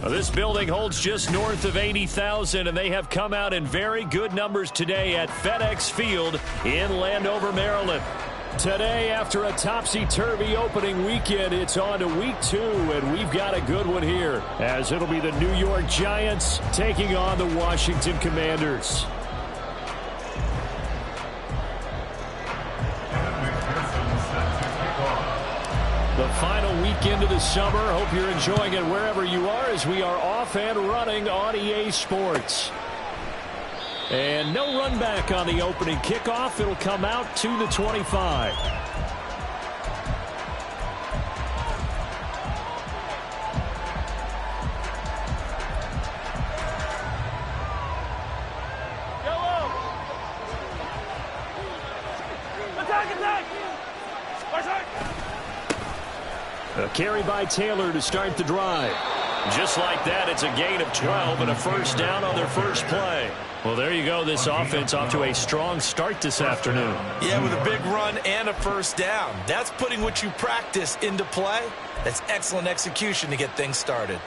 This building holds just north of 80,000, and they have come out in very good numbers today at FedEx Field in Landover, Maryland. Today, after a topsy-turvy opening weekend, it's on to week 2, and we've got a good one here, as it'll be the New York Giants taking on the Washington Commanders. The final weekend of the summer. Hope you're enjoying it wherever you are, as we are off and running on EA Sports. And no run back on the opening kickoff. It'll come out to the 25. A carry by Taylor to start the drive. Just like that, it's a gain of 12 and a first down on their first play. Well, there you go. This offense off to a strong start this afternoon. Yeah, with a big run and a first down. That's putting what you practice into play. That's excellent execution to get things started.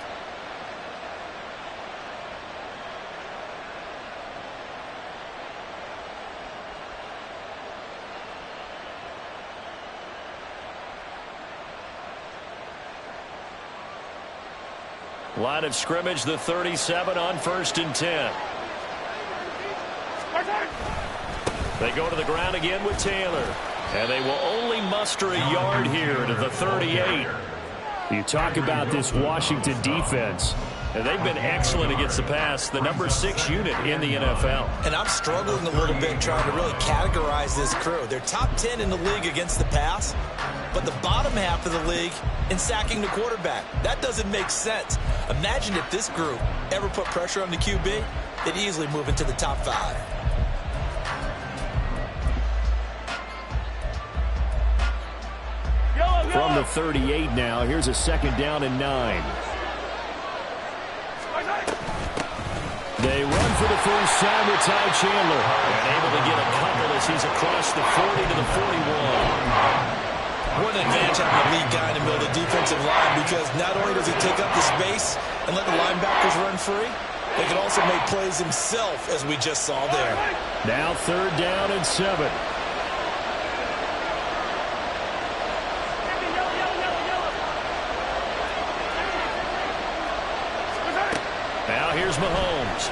Line of scrimmage, the 37 on 1st and 10. They go to the ground again with Taylor. And they will only muster a yard here to the 38. You talk about this Washington defense. And they've been excellent against the pass, the number 6 unit in the NFL. And I'm struggling a little bit trying to really categorize this crew. They're top 10 in the league against the pass, but the bottom half of the league in sacking the quarterback. That doesn't make sense. Imagine if this group ever put pressure on the QB, they'd easily move into the top 5. From the 38 now, here's a 2nd down and 9. They run for the first time with Ty Chandler. And able to get a couple as he's across the 40 to the 41. What an advantage having a lead guy in the middle of the defensive line, because not only does he take up the space and let the linebackers run free, he can also make plays himself, as we just saw there. Now 3rd down and 7. Now here's Mahomes.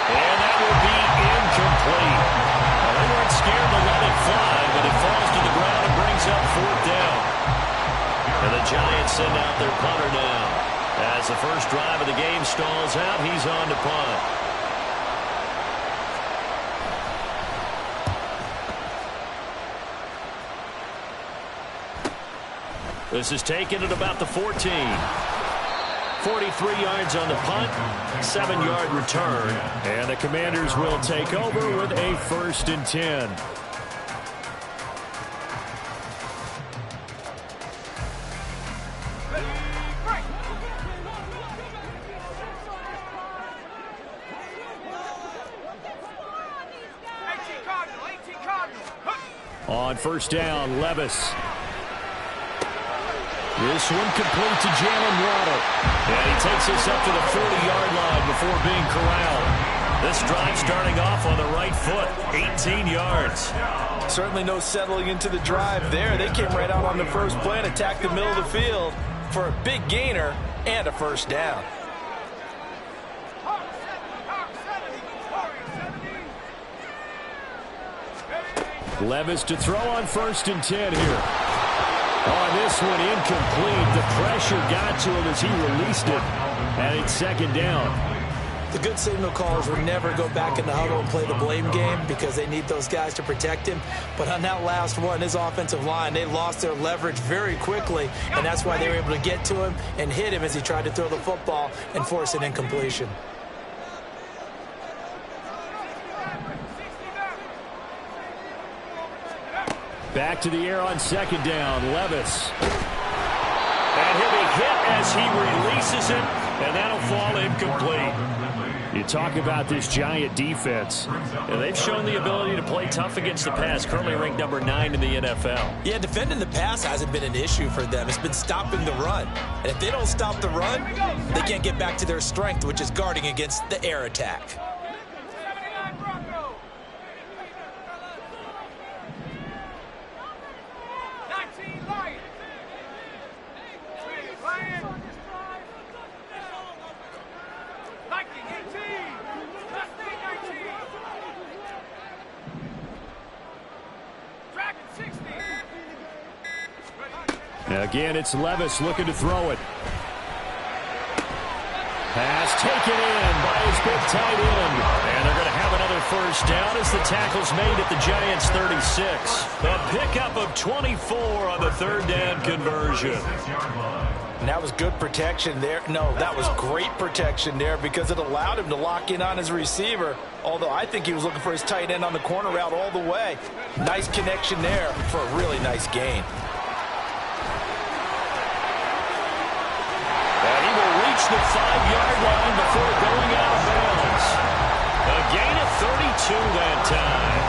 And that will be incomplete. Well, they weren't scared to let it fly, but it falls to the ground and brings up 4th down. And the Giants send out their punter now. As the first drive of the game stalls out, he's on to punt. This is taken at about the 14. 43 yards on the punt, 7-yard return, and the Commanders will take over with a 1st and 10. On 1st down, Levis. This one complete to Jalen Waddle. And he takes us up to the 40-yard line before being corralled. This drive starting off on the right foot, 18 yards. Certainly no settling into the drive there. They came right out on the first play and attacked the middle of the field for a big gainer and a first down. Levis to throw on 1st and 10 here. On this one, incomplete. The pressure got to him as he released it. And it's 2nd down. The good signal callers will never go back in the huddle and play the blame game, because they need those guys to protect him. But on that last one, his offensive line, they lost their leverage very quickly, and that's why they were able to get to him and hit him as he tried to throw the football and force an incompletion. Back to the air on 2nd down. Levis. And he'll be hit as he releases it, and that'll fall incomplete. You talk about this Giant defense. They've shown the ability to play tough against the pass, currently ranked number 9 in the NFL. Yeah, defending the pass hasn't been an issue for them. It's been stopping the run. And if they don't stop the run, they can't get back to their strength, which is guarding against the air attack. Again, it's Levis looking to throw it. Pass taken in by his big tight end. And they're going to have another first down as the tackle's made at the Giants' 36. A pickup of 24 on the third down conversion. And that was good protection there. No, that was great protection there because it allowed him to lock in on his receiver. Although I think he was looking for his tight end on the corner route all the way. Nice connection there for a really nice gain. The 5-yard line before going out of bounds. A gain of 32 that time.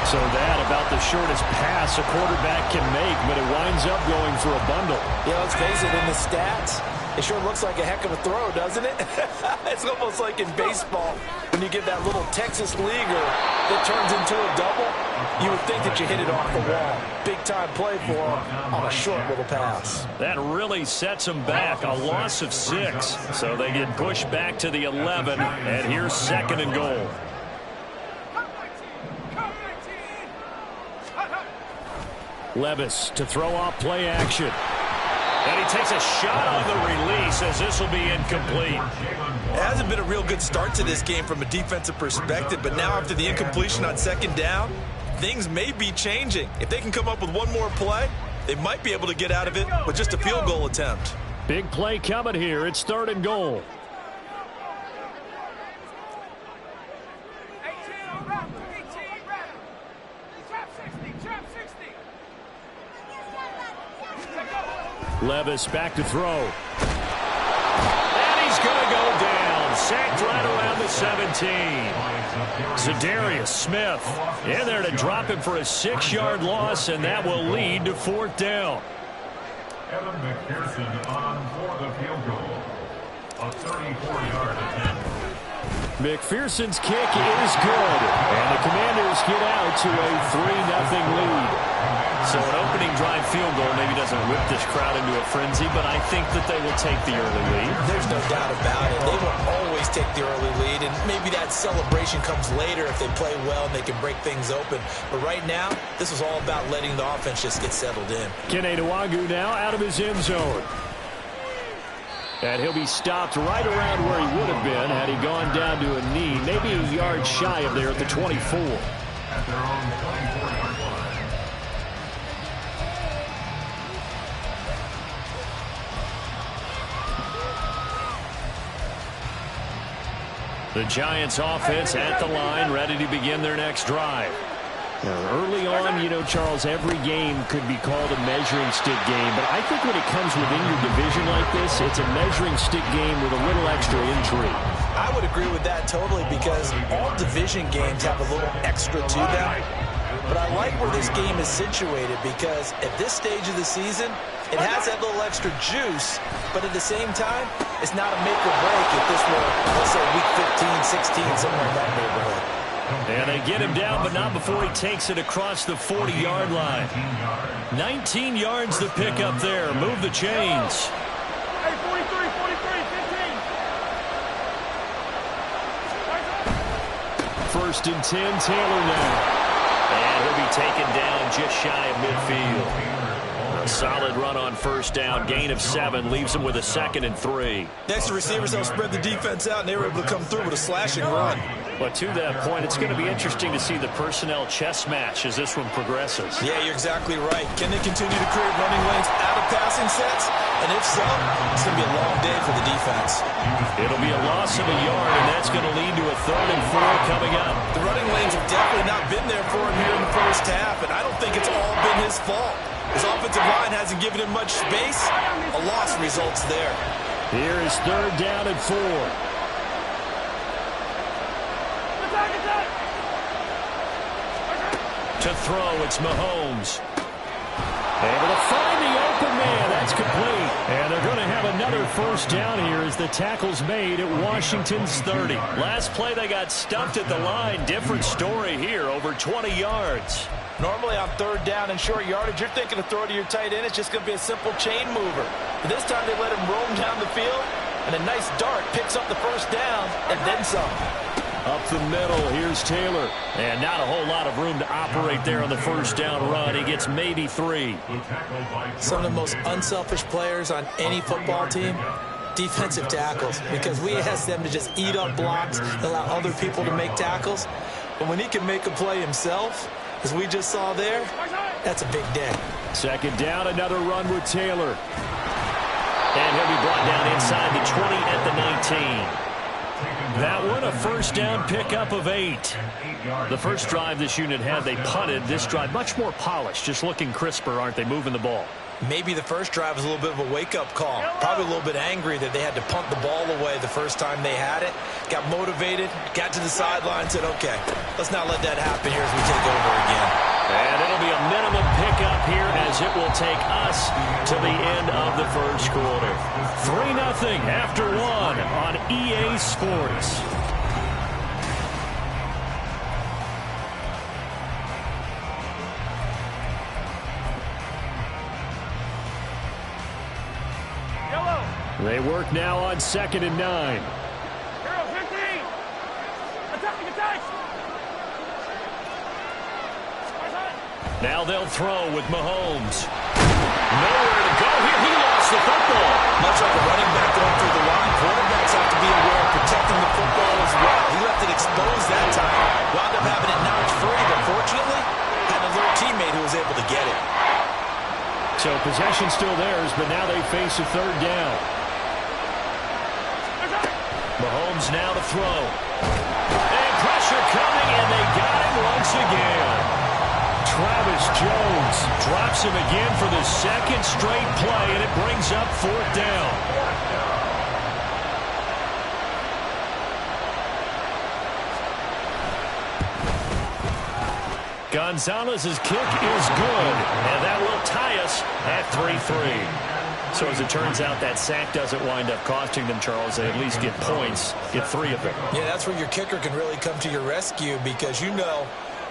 So that about the shortest pass a quarterback can make, but it winds up going for a bundle. Yeah, let's face it, in the stats, it sure looks like a heck of a throw, doesn't it? It's almost like in baseball when you get that little Texas leaguer that turns into a double. You would think that you hit it off the wall. Big-time play for him on a short little pass. That really sets them back. A loss of 6. So they get pushed back to the 11. And here's 2nd and goal. Levis to throw off play action. And he takes a shot on the release as this will be incomplete. It hasn't been a real good start to this game from a defensive perspective, but now after the incompletion on 2nd down, things may be changing. If they can come up with one more play, they might be able to get out of it with just a field goal attempt. Big play coming here. It's 3rd and goal. Levis back to throw. And he's going to go down. Sacked right around the 17. Za'Darius Smith in there to drop him for a 6-yard loss, and that will lead to 4th down. Evan McPherson on for the field goal. A 34-yard attempt. McPherson's kick is good, and the Commanders get out to a 3-0 lead. So an opening drive field goal maybe doesn't whip this crowd into a frenzy, but I think that they will take the early lead. There's no doubt about it. They will always take the early lead, and maybe that celebration comes later if they play well and they can break things open. But right now, this is all about letting the offense just get settled in. Kene Nwangwu now out of his end zone. And he'll be stopped right around where he would have been had he gone down to a knee, maybe a yard shy of there at the 24. At their own 24-yard line. The Giants offense at the line, ready to begin their next drive. Now, early on, you know, Charles, every game could be called a measuring stick game, but I think when it comes within your division like this, it's a measuring stick game with a little extra intrigue. I would agree with that totally because all division games have a little extra to them. But I like where this game is situated because at this stage of the season, it has that little extra juice, but at the same time, it's not a make or break if this were, let's say, week 15, 16, somewhere in that neighborhood. And they get him down, but not before he takes it across the 40-yard line. 19 yards to pick up there. Move the chains. Hey, 43, 15. First and 10, Taylor now. And he'll be taken down just shy of midfield. A solid run on first down. Gain of 7 leaves him with a 2nd and 3. Next, the receivers helped spread the defense out, and they were able to come through with a slashing run. But to that point, it's going to be interesting to see the personnel chess match as this one progresses. Yeah, you're exactly right. Can they continue to create running lanes out of passing sets? And if so, it's going to be a long day for the defense. It'll be a loss of a yard, and that's going to lead to a 3rd and 4 coming up. The running lanes have definitely not been there for him here in the first half, and I don't think it's all been his fault. His offensive line hasn't given him much space. A loss results there. Here is 3rd down and 4. To throw, it's Mahomes. Able to find the open man. That's complete. And they're going to have another 1st down here as the tackle's made at Washington's 30. Last play, they got stuffed at the line. Different story here, over 20 yards. Normally on 3rd down and short yardage, you're thinking to throw to your tight end. It's just going to be a simple chain mover. But this time they let him roam down the field, and a nice dart picks up the 1st down and then some. Up the middle, here's Taylor. And not a whole lot of room to operate there on the 1st down run. He gets maybe 3. Some of the most unselfish players on any football team, defensive tackles, because we ask them to just eat up blocks and allow other people to make tackles. But when he can make a play himself, as we just saw there, that's a big day. 2nd down, another run with Taylor. And he'll be brought down inside the 20 at the 19. That one, a 1st down pickup of 8. The first drive this unit had, they punted. This drive, much more polished, just looking crisper, aren't they, moving the ball? Maybe the first drive was a little bit of a wake-up call. Probably a little bit angry that they had to punt the ball away the first time they had it. Got motivated, got to the sideline, said, okay, let's not let that happen here as we take over again. And it'll be a minimum pickup here as it will take us to the end of the 1st quarter. 3-0 after 1 on EA Sports. They work now on 2nd and 9. Hero 15. Attack. Now they'll throw with Mahomes. Nowhere to go here. He lost the football. Much like a running back going through the line, quarterbacks have to be aware of protecting the football as well. He left it exposed that time. Wound up having it knocked free, but fortunately, had a little teammate who was able to get it. So possession still theirs, but now they face a 3rd down. Mahomes now to throw. And pressure coming, and they got him once again. Travis Jones drops him again for the 2nd straight play, and it brings up 4th down. Gonzalez's kick is good, and that will tie us at 3-3. So as it turns out, that sack doesn't wind up costing them, Charles. They at least get points, get 3 of them. Yeah, that's where your kicker can really come to your rescue, because you know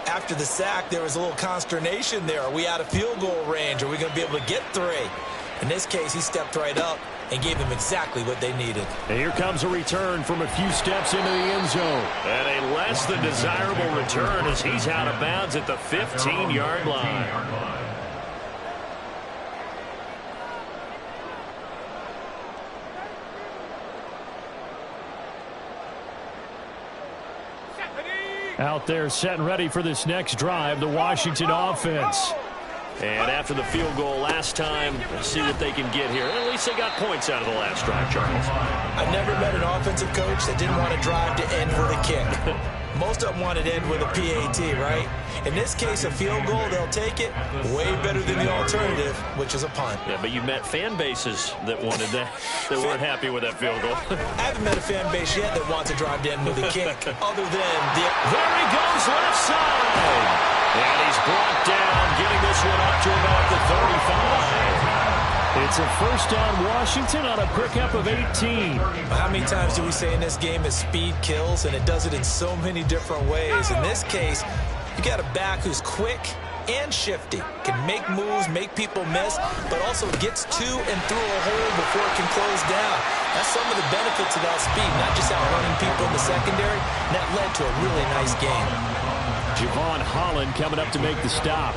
after the sack there was a little consternation there. Are we out of field goal range? Are we going to be able to get 3? In this case, he stepped right up and gave them exactly what they needed. And here comes a return from a few steps into the end zone. And a less than desirable return as he's out of bounds at the 15-yard line. Out there set and ready for this next drive, the Washington offense. And after the field goal last time, let's see what they can get here. At least they got points out of the last drive, Charles. I've never met an offensive coach that didn't want to drive to end with a kick. Most of them wanted to end with a PAT, right? In this case, a field goal, they'll take it. Way better than the alternative, which is a punt. Yeah, but you met fan bases that wanted that, that weren't happy with that field goal. I haven't met a fan base yet that wants to drive to end with a kick, other than the... There he goes, left side. And he's brought down, getting this one up to about the 35. It's a 1st down Washington on a pickup of 18. How many times do we say in this game is speed kills, and it does it in so many different ways. In this case, you got a back who's quick and shifty, can make moves, make people miss, but also gets to and through a hole before it can close down. That's some of the benefits of that speed, not just outrunning people in the secondary, and that led to a really nice game. Javon Holland coming up to make the stop.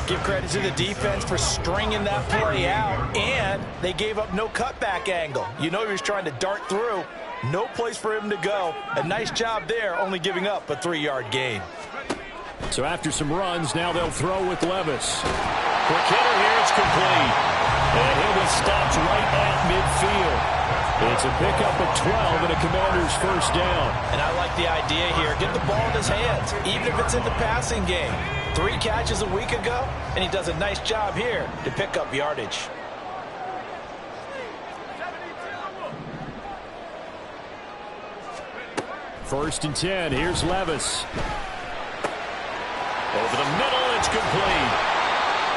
Give credit to the defense for stringing that play out, and they gave up no cutback angle. You know he was trying to dart through. No place for him to go. A nice job there, only giving up a 3-yard gain. So after some runs, now they'll throw with Levis. Quick hitter here, it's complete. And he'll be stopped right at midfield. It's a pickup of 12 and a Commander's first down. And I like the idea here. Get the ball in his hands, even if it's in the passing game. 3 catches a week ago, and he does a nice job here to pick up yardage. First and 10. Here's Levis. Over the middle, it's complete.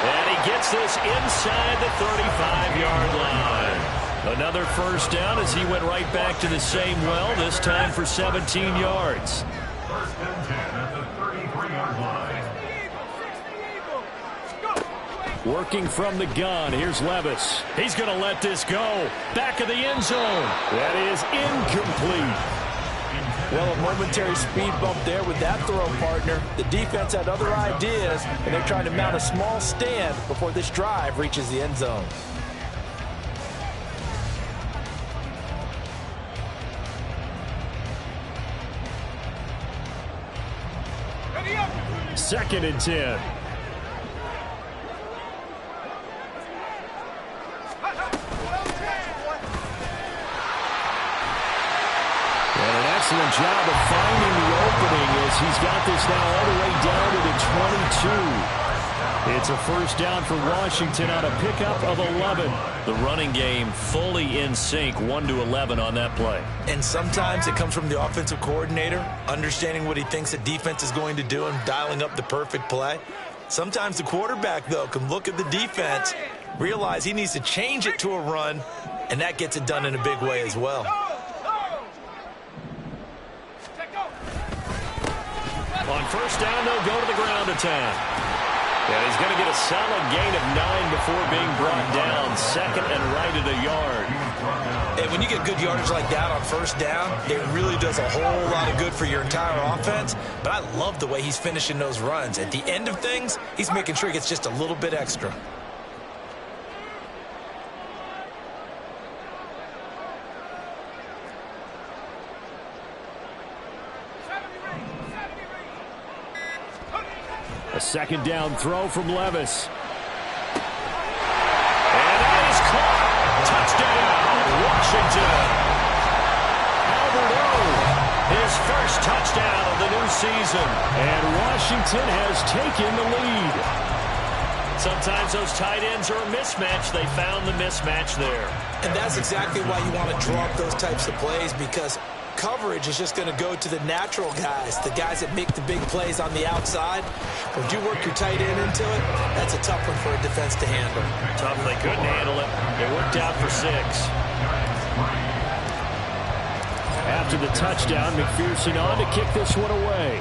And he gets this inside the 35-yard line. Another first down as he went right back to the same well, this time for 17 yards. First and 10 at the 33-yard line. Working from the gun, here's Levis. He's going to let this go. Back of the end zone. That is incomplete. Well, a momentary speed bump there with that throw, partner. The defense had other ideas, and they're trying to mount a small stand before this drive reaches the end zone. Second and 10. Excellent job of finding the opening as he's got this now all the way down to the 22. It's a first down for Washington on a pickup of 11. The running game fully in sync, 1-11 on that play. And sometimes it comes from the offensive coordinator, understanding what he thinks the defense is going to do and dialing up the perfect play. Sometimes the quarterback, though, can look at the defense, realize he needs to change it to a run, and that gets it done in a big way as well. On first down, they'll go to the ground attack. And he's going to get a solid gain of 9 before being brought down. Second and right at a yard. And when you get good yardage like that on first down, it really does a whole lot of good for your entire offense. But I love the way he's finishing those runs. At the end of things, he's making sure he gets just a little bit extra. A second down throw from Levis. And that is caught. Touchdown, Washington. Albert O, his first touchdown of the new season. And Washington has taken the lead. Sometimes those tight ends are a mismatch. They found the mismatch there. And that's exactly why you want to draw up those types of plays, because coverage is just going to go to the natural guys, the guys that make the big plays on the outside. When you work your tight end into it, that's a tough one for a defense to handle. Tough, they couldn't handle it. It worked out for 6. After the touchdown, McPherson on to kick this one away.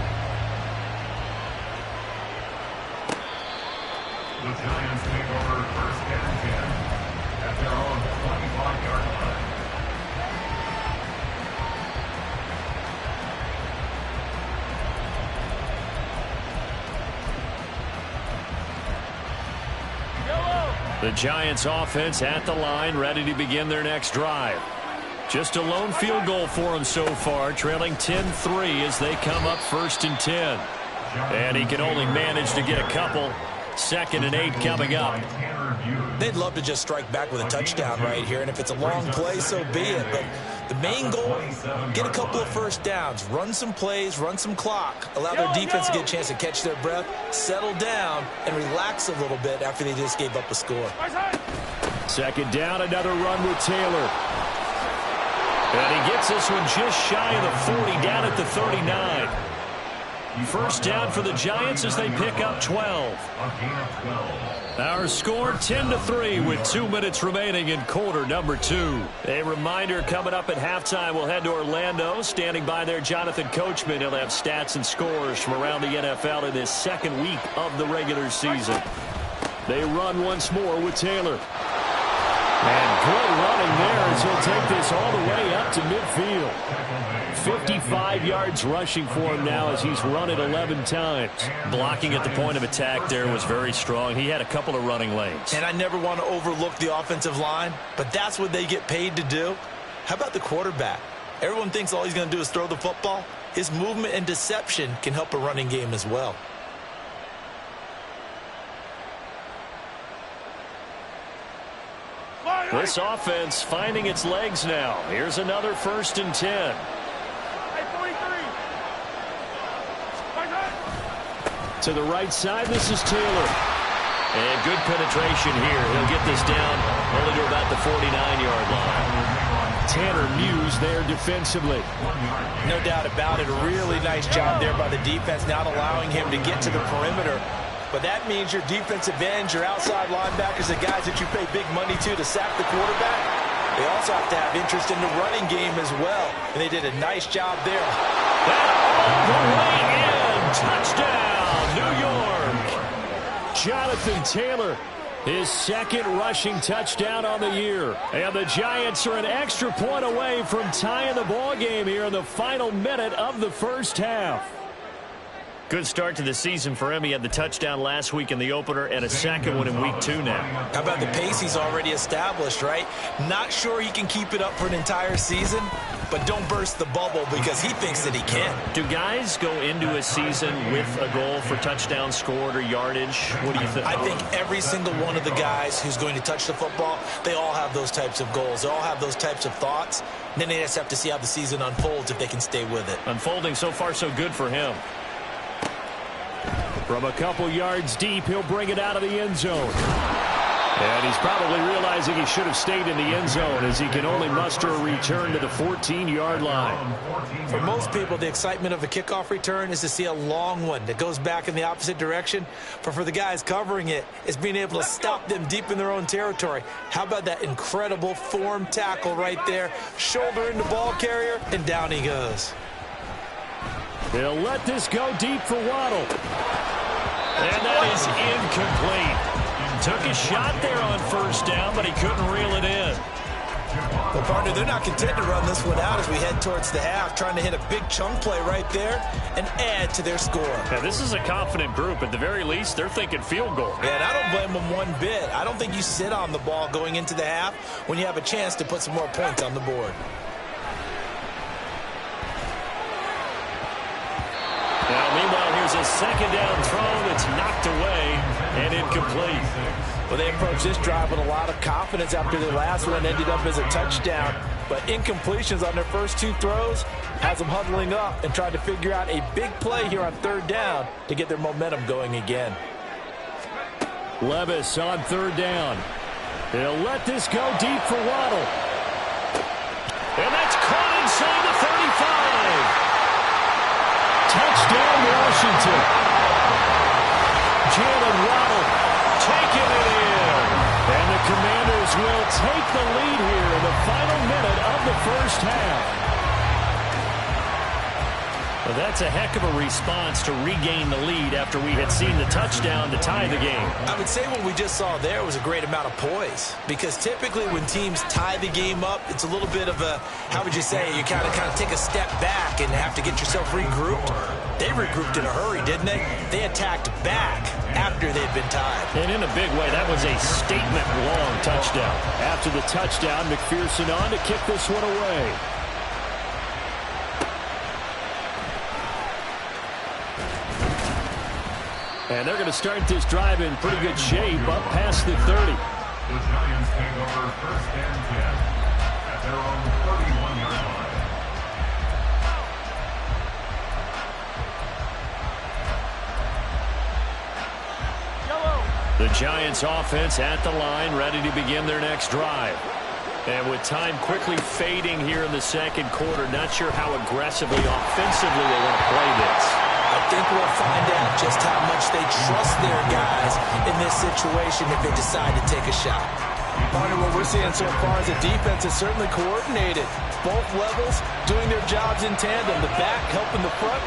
The Giants take over first and 10 at their own 25-yard line. The Giants offense at the line, ready to begin their next drive. Just a lone field goal for them so far, trailing 10-3 as they come up first and 10. And he can only manage to get a couple. Second and 8 coming up. They'd love to just strike back with a touchdown right here, and if it's a long play, so be it. But the main goal, get a couple of first downs, run some plays, run some clock, allow their defense to get a chance to catch their breath, settle down, and relax a little bit after they just gave up a score. Second down, another run with Taylor. And he gets this one just shy of the 40, down at the 39. First down for the Giants as they pick up 12. Our score 10-3 with 2 minutes remaining in quarter number 2. A reminder coming up at halftime, we'll head to Orlando. Standing by there, Jonathan Coachman. He'll have stats and scores from around the NFL in this second week of the regular season. They run once more with Taylor. And good running there as he'll take this all the way up to midfield. 55 yards rushing for him now as he's run it 11 times. Blocking at the point of attack there was very strong. He had a couple of running lanes. And I never want to overlook the offensive line, but that's what they get paid to do. How about the quarterback? Everyone thinks all he's going to do is throw the football. His movement and deception can help a running game as well. This offense finding its legs now. Here's another 1st and 10. To the right side, this is Taylor. And good penetration here. He'll get this down only to about the 49-yard line. Tanner Muse there defensively. No doubt about it. A really nice job there by the defense, not allowing him to get to the perimeter. But that means your defensive ends, your outside linebackers, the guys that you pay big money to sack the quarterback, they also have to have interest in the running game as well. And they did a nice job there. That all the way in. Touchdown, New York. Jonathan Taylor, his 2nd rushing touchdown on the year. And the Giants are an extra point away from tying the ball game here in the final minute of the 1st half. Good start to the season for him. He had the touchdown last week in the opener and a 2nd one in week 2 now. How about the pace he's already established, right? Not sure he can keep it up for an entire season, but don't burst the bubble because he thinks that he can. Do guys go into a season with a goal for touchdowns scored or yardage? What do you think? I think every single one of the guys who's going to touch the football, they all have those types of goals. They all have those types of thoughts. And then they just have to see how the season unfolds if they can stay with it. Unfolding so far so good for him. From a couple yards deep, he'll bring it out of the end zone. And he's probably realizing he should have stayed in the end zone as he can only muster a return to the 14-yard line. For most people, the excitement of a kickoff return is to see a long one that goes back in the opposite direction. But for the guys covering it, it's being able to stop them deep in their own territory. How about that incredible form tackle right there? Shoulder in the ball carrier, and down he goes. They'll let this go deep for Waddle. And that is incomplete. Took a shot there on 1st down, but he couldn't reel it in. Well, partner, they're not content to run this one out as we head towards the half, trying to hit a big chunk play right there and add to their score. Now, this is a confident group. At the very least, they're thinking field goal. Yeah, and I don't blame them one bit. I don't think you sit on the ball going into the half when you have a chance to put some more points on the board. Now, meanwhile, here's a 2nd down throw that's knocked away and incomplete. Well, they approached this drive with a lot of confidence after their last one ended up as a touchdown. But incompletions on their first 2 throws has them huddling up and trying to figure out a big play here on 3rd down to get their momentum going again. Levis on 3rd down. They'll let this go deep for Waddle. And that's caught inside the 35. Touchdown, Washington. Jalen Waddle taking it in. And the Commanders will take the lead here in the final minute of the 1st half. Well, that's a heck of a response to regain the lead after we had seen the touchdown to tie the game. I would say what we just saw there was a great amount of poise, because typically when teams tie the game up, it's a little bit of a, how would you say, you kind of take a step back and have to get yourself regrouped. They regrouped in a hurry, didn't they? They attacked back after they'd been tied. And in a big way, that was a statement-long touchdown. After the touchdown, McPherson on to kick this one away. And they're going to start this drive in pretty good shape, up past the 30. The Giants take over 1st and 10 at their own 31-yard line. The Giants offense at the line, ready to begin their next drive. And with time quickly fading here in the 2nd quarter, not sure how aggressively, offensively they want to play this. I think we'll find out just how much they trust their guys in this situation if they decide to take a shot. Partner, what we're seeing so far is the defense is certainly coordinated. Both levels doing their jobs in tandem. The back helping the front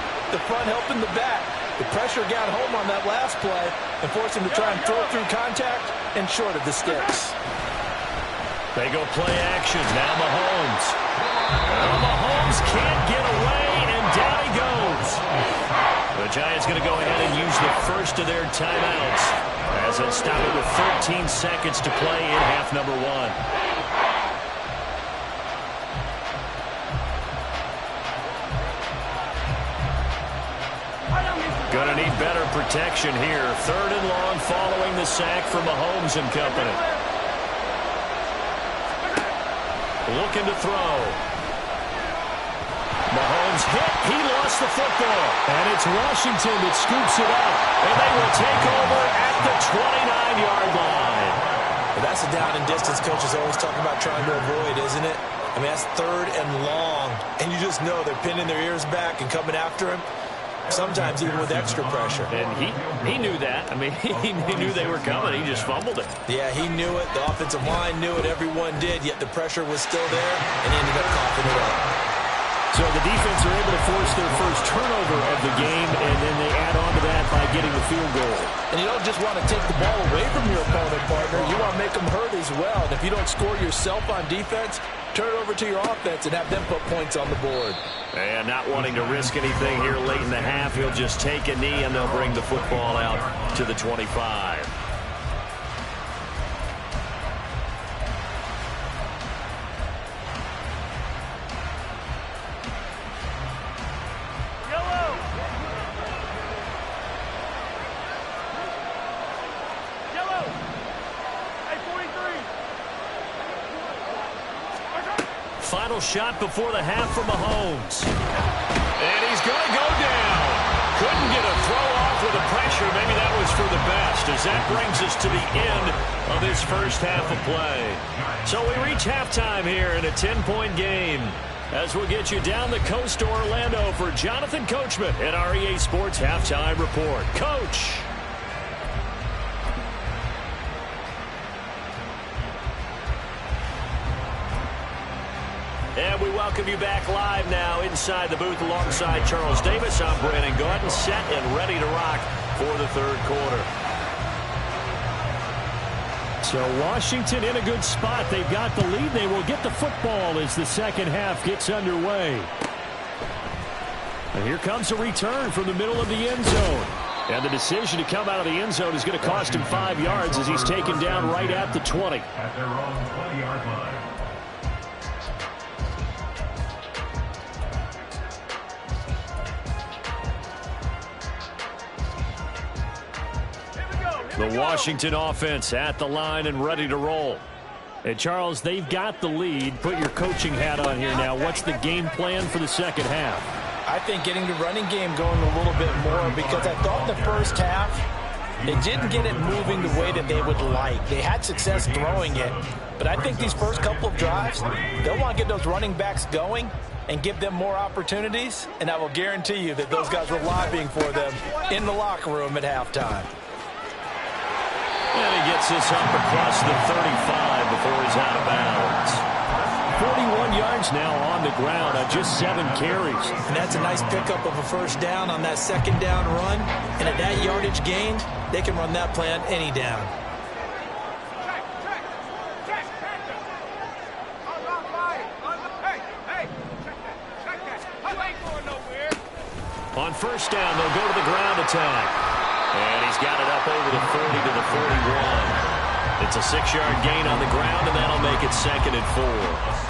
helping the back. The pressure got home on that last play and forced him to try and throw through contact and short of the sticks. They go play action. Now Mahomes. Well, Mahomes can't get away, and down he goes. The Giants going to go ahead and use the first of their timeouts as they'll stop it with 13 seconds to play in half number 1. Going to need better protection here. 3rd and long following the sack from Mahomes and company. Looking to throw. Mahomes hit. He lost the football. And it's Washington that scoops it up. And they will take over at the 29-yard line. Well, that's a down and distance coach is always talking about trying to avoid, isn't it? I mean, that's 3rd and long. And you just know they're pinning their ears back and coming after him. Sometimes even with extra pressure. And he knew that. I mean, he knew they were coming. He just fumbled it. Yeah, he knew it. The offensive line knew it. Everyone did. Yet the pressure was still there, and he ended up coughing it up. So the defense are able to force their first turnover of the game, and then they add on to that by getting the field goal. And you don't just want to take the ball away from your opponent, partner. You want to make them hurt as well. And if you don't score yourself on defense, turn it over to your offense and have them put points on the board. And not wanting to risk anything here late in the half, he'll just take a knee, and they'll bring the football out to the 25. Final shot before the half from Mahomes. And he's going to go down. Couldn't get a throw off with the pressure. Maybe that was for the best, as that brings us to the end of this first half of play. So we reach halftime here in a 10-point game. As we'll get you down the coast to Orlando for Jonathan Coachman at our EA Sports Halftime Report. Coach. And we welcome you back live now inside the booth alongside Charles Davis. I'm Brandon Gordon, set and ready to rock for the third quarter. So Washington in a good spot. They've got the lead. They will get the football as the second half gets underway. And here comes a return from the middle of the end zone. And the decision to come out of the end zone is going to cost him 5 yards as he's taken down right at the 20. At their own 20-yard line. The Washington offense at the line and ready to roll. And Charles, they've got the lead. Put your coaching hat on here now. What's the game plan for the second half? I think getting the running game going a little bit more, because I thought the first half they didn't get it moving the way that they would like. They had success throwing it, but I think these first couple of drives, they'll want to get those running backs going and give them more opportunities, and I will guarantee you that those guys were lobbying for them in the locker room at halftime. And he gets this up across the 35 before he's out of bounds. 41 yards now on the ground on just 7 carries. And that's a nice pickup of a first down on that second down run. And at that yardage gained, they can run that play on any down. On first down, they'll go to the ground attack. And he's got it up over the 40 to the 41. It's a 6-yard gain on the ground, and that'll make it 2nd and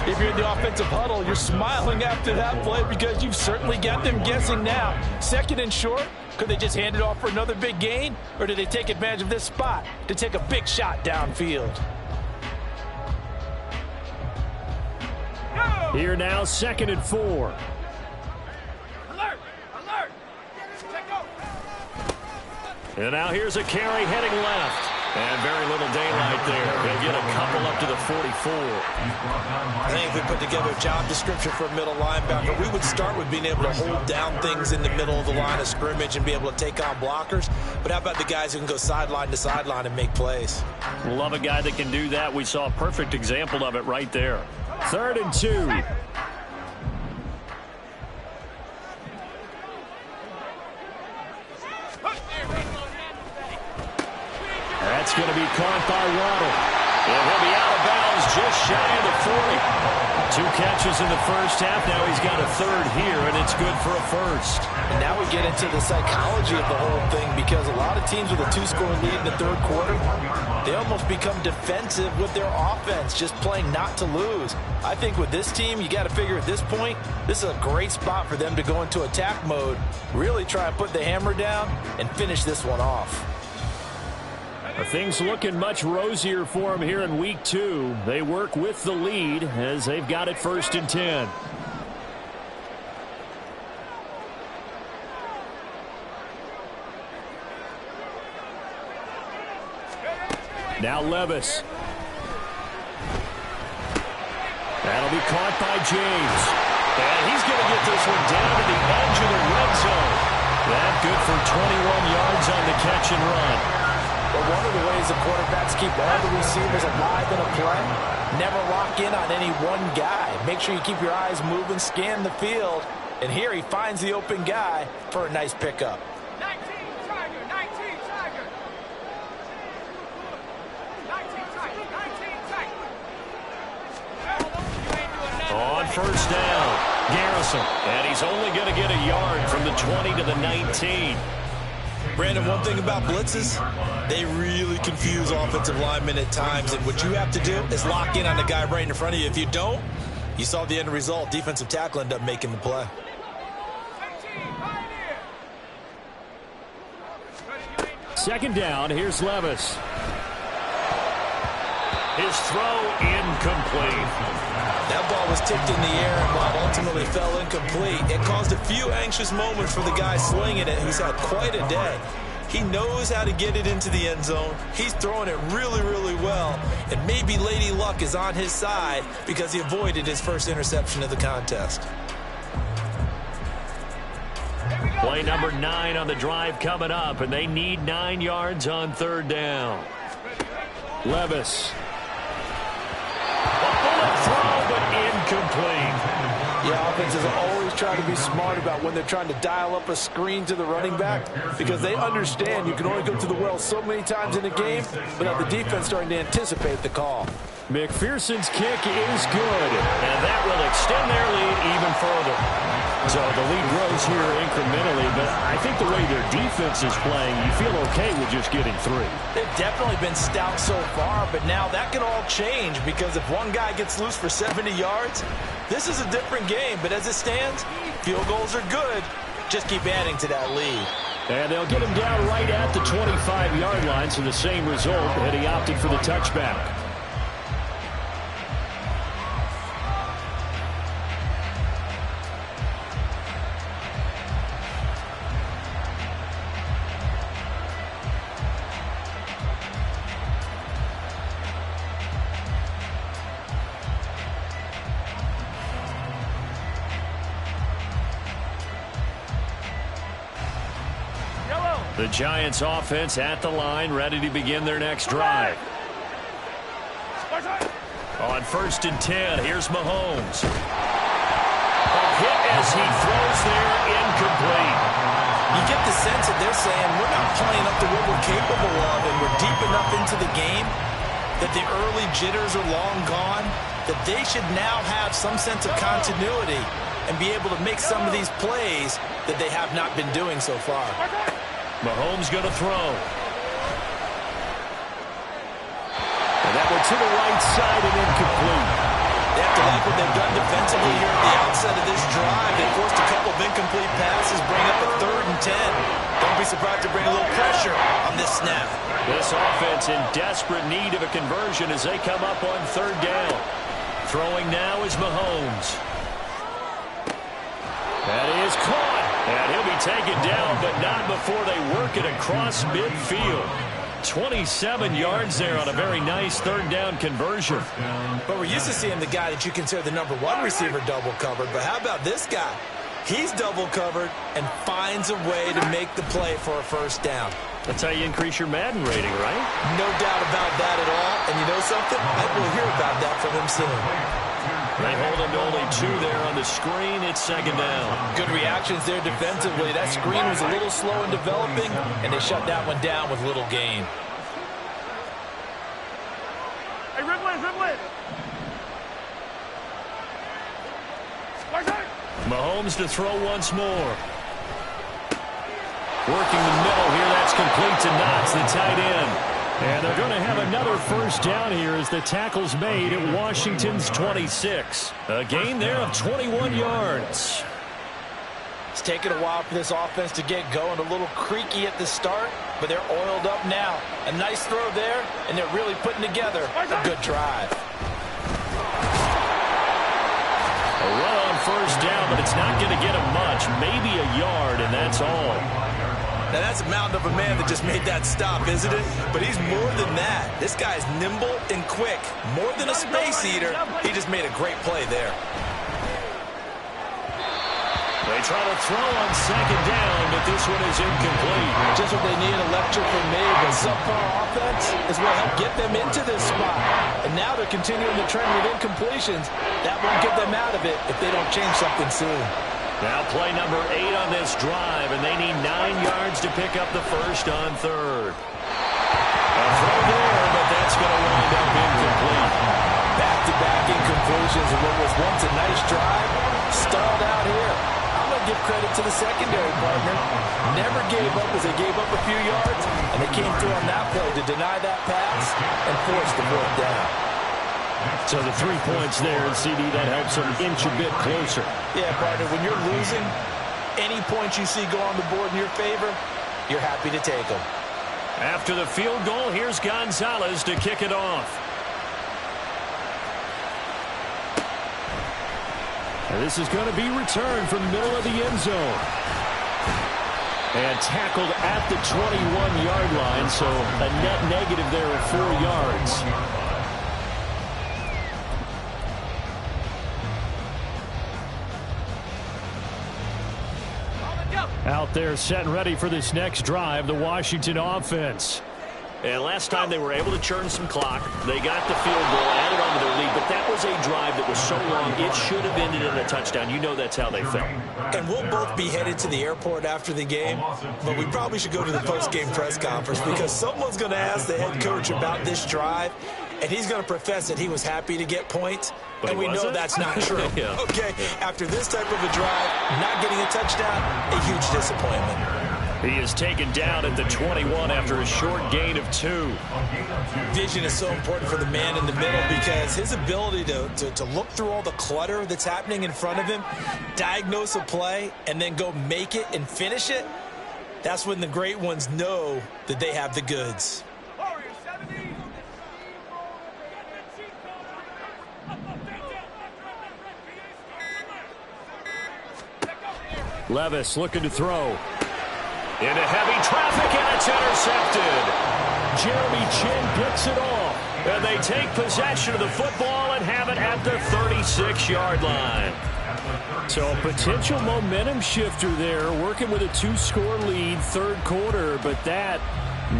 4. If you're in the offensive huddle, you're smiling after that play because you've certainly got them guessing now. 2nd and short, could they just hand it off for another big gain? Or do they take advantage of this spot to take a big shot downfield? Here now, 2nd and 4. And now here's a carry heading left. And very little daylight there. He'll get a couple up to the 44. I think if we put together a job description for a middle linebacker, we would start with being able to hold down things in the middle of the line of scrimmage and be able to take on blockers. But how about the guys who can go sideline to sideline and make plays? Love a guy that can do that. We saw a perfect example of it right there. 3rd and 2. That's going to be caught by Waddle. And he'll be out of bounds just shy of the 40. 2 catches in the first half. Now he's got a 3rd here, and it's good for a first. And now we get into the psychology of the whole thing, because a lot of teams with a 2-score lead in the third quarter, they almost become defensive with their offense, just playing not to lose. I think with this team, you got to figure at this point, this is a great spot for them to go into attack mode, really try and put the hammer down and finish this one off. Things looking much rosier for them here in week 2. They work with the lead as they've got it 1st and 10. Now Levis. That'll be caught by James. And he's going to get this one down to the edge of the red zone. That good for 21 yards on the catch and run. But one of the ways the quarterbacks keep all the receivers alive in a play, never lock in on any one guy. Make sure you keep your eyes moving, scan the field. And here he finds the open guy for a nice pickup. 19 Tiger, 19 Tiger. 19 Tiger, 19 Tiger. On 1st down, Garrison. And he's only going to get a yard from the 20 to the 19. Brandon, one thing about blitzes, they really confuse offensive linemen at times, and what you have to do is lock in on the guy right in front of you. If you don't, you saw the end result. Defensive tackle ended up making the play. 2nd down, here's Levis. His throw incomplete. That ball was tipped in the air and while ultimately fell incomplete, it caused a few anxious moments for the guy slinging it, who's had quite a day. He knows how to get it into the end zone. He's throwing it really, really well. And maybe Lady Luck is on his side because he avoided his first interception of the contest. Play number 9 on the drive coming up, and they need 9 yards on 3rd down. Levis. A bullet throw, but incomplete. Yeah, offenses always try to be smart about when they're trying to dial up a screen to the running back because they understand you can only go to the well so many times in a game without the defense starting to anticipate the call. McPherson's kick is good, and that will extend their lead even further. So the lead grows here incrementally, but I think the way their defense is playing, you feel okay with just getting 3. They've definitely been stout so far, but now that can all change because if one guy gets loose for 70 yards, this is a different game. But as it stands, field goals are good. Just keep adding to that lead. And they'll get him down right at the 25-yard line, so the same result, and he opted for the touchback. The Giants offense at the line, ready to begin their next drive. On 1st and 10, here's Mahomes. A hit as he throws there, incomplete. You get the sense that they're saying we're not playing up to what we're capable of, and we're deep enough into the game that the early jitters are long gone, that they should now have some sense of continuity and be able to make some of these plays that they have not been doing so far. Mahomes going to throw. And that one to the right side and incomplete. They have to like what they've done defensively here at the outset of this drive. They forced a couple of incomplete passes, bring up a 3rd and 10. Don't be surprised to bring a little pressure on this snap. This offense in desperate need of a conversion as they come up on 3rd down. Throwing now is Mahomes. That is caught. And he'll be taken down, but not before they work it across midfield. 27 yards there on a very nice 3rd down conversion. But we're used to seeing the guy that you consider the number 1 receiver double covered. But how about this guy? He's double covered and finds a way to make the play for a 1st down. That's how you increase your Madden rating, right? No doubt about that at all. And you know something? I will hear about that from him soon. They hold him to only 2 there on the screen. It's 2nd down. Good reactions there defensively. That screen was a little slow in developing, and they shut that one down with little gain. Hey, Ridley, Ridley. Mahomes to throw once more. Working the middle here. That's complete to Knox, the tight end. And they're going to have another 1st down here as the tackle's made at Washington's 26. A gain there of 21 yards. It's taken a while for this offense to get going. A little creaky at the start, but they're oiled up now. A nice throw there, and they're really putting together a good drive. A run on first down, but it's not going to get him much. Maybe a yard, and that's all. Now, that's a mountain of a man that just made that stop, isn't it? But he's more than that. This guy's nimble and quick. More than a space eater, he just made a great play there. They try to throw on second down, but this one is incomplete. Just what they need, electric from me, but subpar offense is what helped get them into this spot. And now they're continuing the trend with incompletions. That won't get them out of it if they don't change something soon. Now play number 8 on this drive, and they need 9 yards to pick up the first on third. A throw there, but that's going to wind up incomplete. Back-to-back incompletions of what was once a nice drive. Stalled out here. I'm going to give credit to the secondary partner. Never gave up as they gave up a few yards, and they came through on that play to deny that pass and force the fourth down. So the 3 points there, and CD, that helps them inch a bit closer. Yeah, partner, when you're losing, any points you see go on the board in your favor, you're happy to take them. After the field goal, here's Gonzalez to kick it off. And this is going to be returned from the middle of the end zone. And tackled at the 21-yard line, so a net negative there of 4 yards. Out there set and ready for this next drive, the Washington offense. And last time they were able to churn some clock. They got the field goal, added on to their lead, but that was a drive that was so long it should have ended in a touchdown. You know that's how they felt. And we'll both be headed to the airport after the game, but we probably should go to the post-game press conference because someone's going to ask the head coach about this drive, and he's going to profess that he was happy to get points, and we know that's not true. Yeah. Okay, after this type of a drive, not getting a touchdown, a huge disappointment. He is taken down at the 21 after a short gain of 2. Vision is so important for the man in the middle because his ability to look through all the clutter that's happening in front of him, diagnose a play, and then go make it and finish it, that's when the great ones know that they have the goods. Levis looking to throw. Into heavy traffic, and it's intercepted. Jeremy Chin picks it off. And they take possession of the football and have it at the 36-yard line. So a potential momentum shifter there, working with a 2-score lead, third quarter, but that,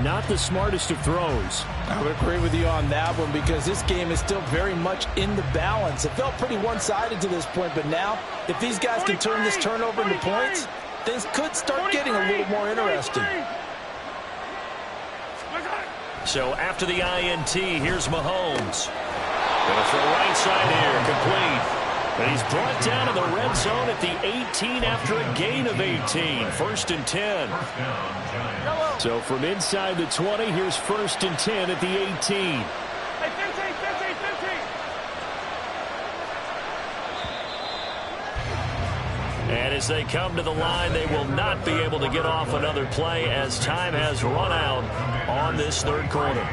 not the smartest of throws. I would agree with you on that one because this game is still very much in the balance. It felt pretty one-sided to this point, but now, if these guys can turn this turnover into points, things could start getting a little more interesting. So after the INT, here's Mahomes. Going to throw right side here, complete. But he's brought down in the red zone at the 18 after a gain of 18. 1st and 10. So from inside the 20, here's 1st and 10 at the 18. And as they come to the line, they will not be able to get off another play as time has run out on this third quarter.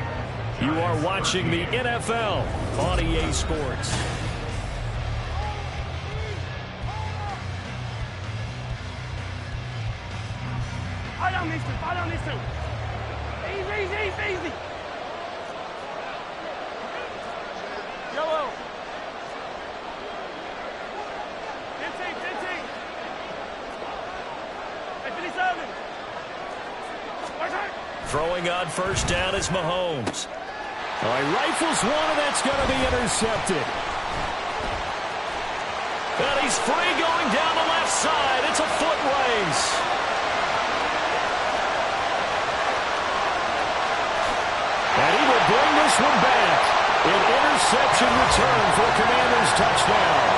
You are watching the NFL on EA Sports. Fall down these two. Easy. Yellow. 15. 57. Throwing on first down is Mahomes. All right, rifles one, and that's going to be intercepted. And he's free going down the left side. It's a foot race. And he will bring this one back. An interception return for a Commanders touchdown.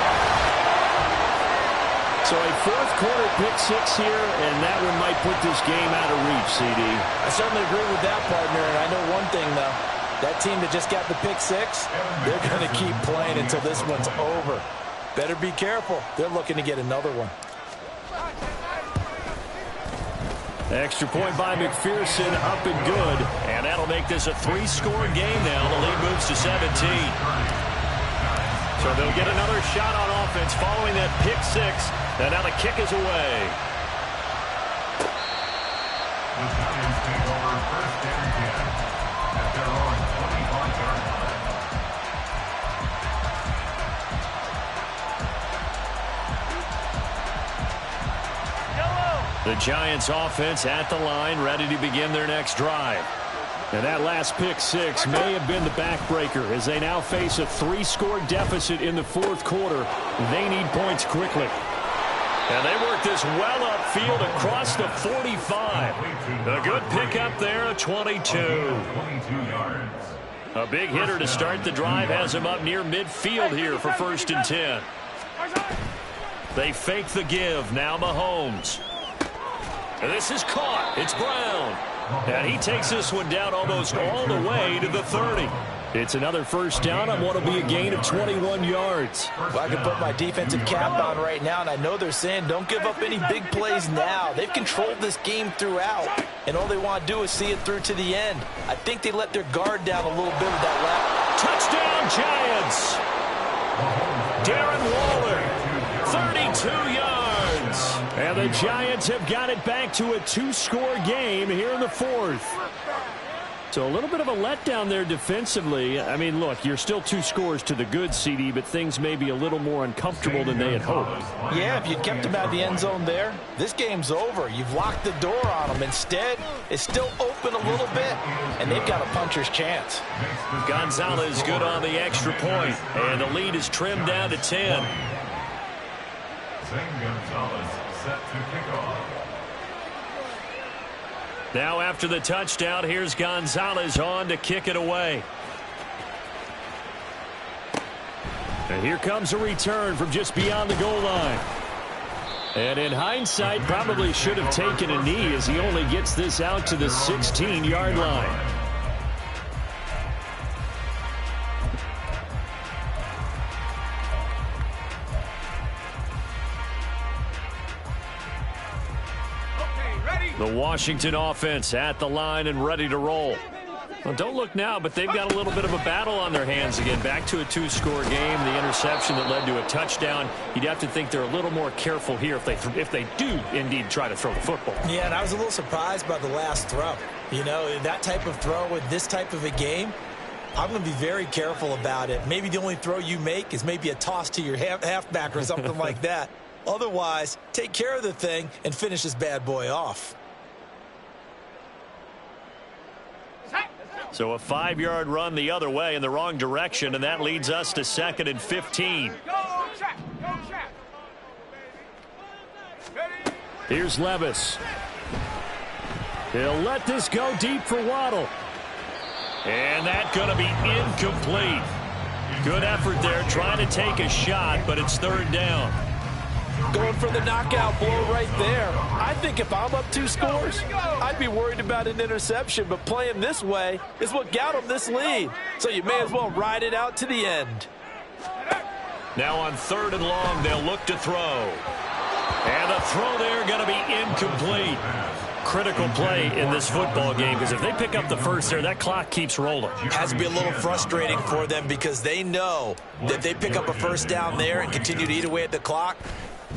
So a fourth quarter pick six here, and that one might put this game out of reach, CD. I certainly agree with that, partner, and I know one thing, though. That team that just got the pick six, they're going to keep playing until this one's over. Better be careful. They're looking to get another one. Extra point by McPherson, up and good. And that'll make this a 3-score game now. The lead moves to 17. So they'll get another shot on offense following that pick 6. And now the kick is away. The Giants take over first and 10 at their own 25-yard line. The Giants offense at the line, ready to begin their next drive. And that last pick 6 may have been the backbreaker as they now face a 3-score deficit in the fourth quarter. They need points quickly. And they work this well upfield across the 45. A good pickup there, a 22. 22 yards. A big hitter to start the drive has him up near midfield here for first and 10. They fake the give. Now Mahomes. And this is caught. It's Brown. And he takes this one down almost all the way to the 30. It's another first down on what will be a gain of 21 yards. Well, I can put my defensive cap on right now, and I know they're saying don't give up any big plays now. They've controlled this game throughout, and all they want to do is see it through to the end. I think they let their guard down a little bit with that left. Touchdown, Giants. Darren Waller, 32 yards. And the Giants have got it back to a 2-score game here in the fourth. So a little bit of a letdown there defensively. I mean, look, you're still 2 scores to the good, CD, but things may be a little more uncomfortable than they had hoped. Yeah, if you kept them out of the end zone there, this game's over. You've locked the door on them. Instead, it's still open a little bit, and they've got a puncher's chance. Gonzalez good on the extra point, and the lead is trimmed down to 10. Gonzalez set to kick off. Now after the touchdown, here's Gonzalez on to kick it away. And here comes a return from just beyond the goal line. And in hindsight, probably should have taken a knee as he only gets this out to the 16-yard line. The Washington offense at the line and ready to roll. Well, don't look now, but they've got a little bit of a battle on their hands again. Back to a 2-score game. The interception that led to a touchdown. You'd have to think they're a little more careful here if they do indeed try to throw the football. Yeah, and I was a little surprised by the last throw. You know, that type of throw with this type of a game, I'm going to be very careful about it. Maybe the only throw you make is maybe a toss to your halfback or something like that. Otherwise, take care of the thing and finish this bad boy off. So a 5-yard run the other way in the wrong direction, and that leads us to 2nd and 15. Here's Levis. He'll let this go deep for Waddle. And that's going to be incomplete. Good effort there trying to take a shot, but it's 3rd down. Going for the knockout blow right there. I think if I'm up 2 scores, I'd be worried about an interception, but playing this way is what got them this lead. So you may as well ride it out to the end. Now on 3rd and long, they'll look to throw. And the throw there going to be incomplete. Critical play in this football game, because if they pick up the first there, that clock keeps rolling. Has to be a little frustrating for them because they know that if they pick up a first down there and continue to eat away at the clock,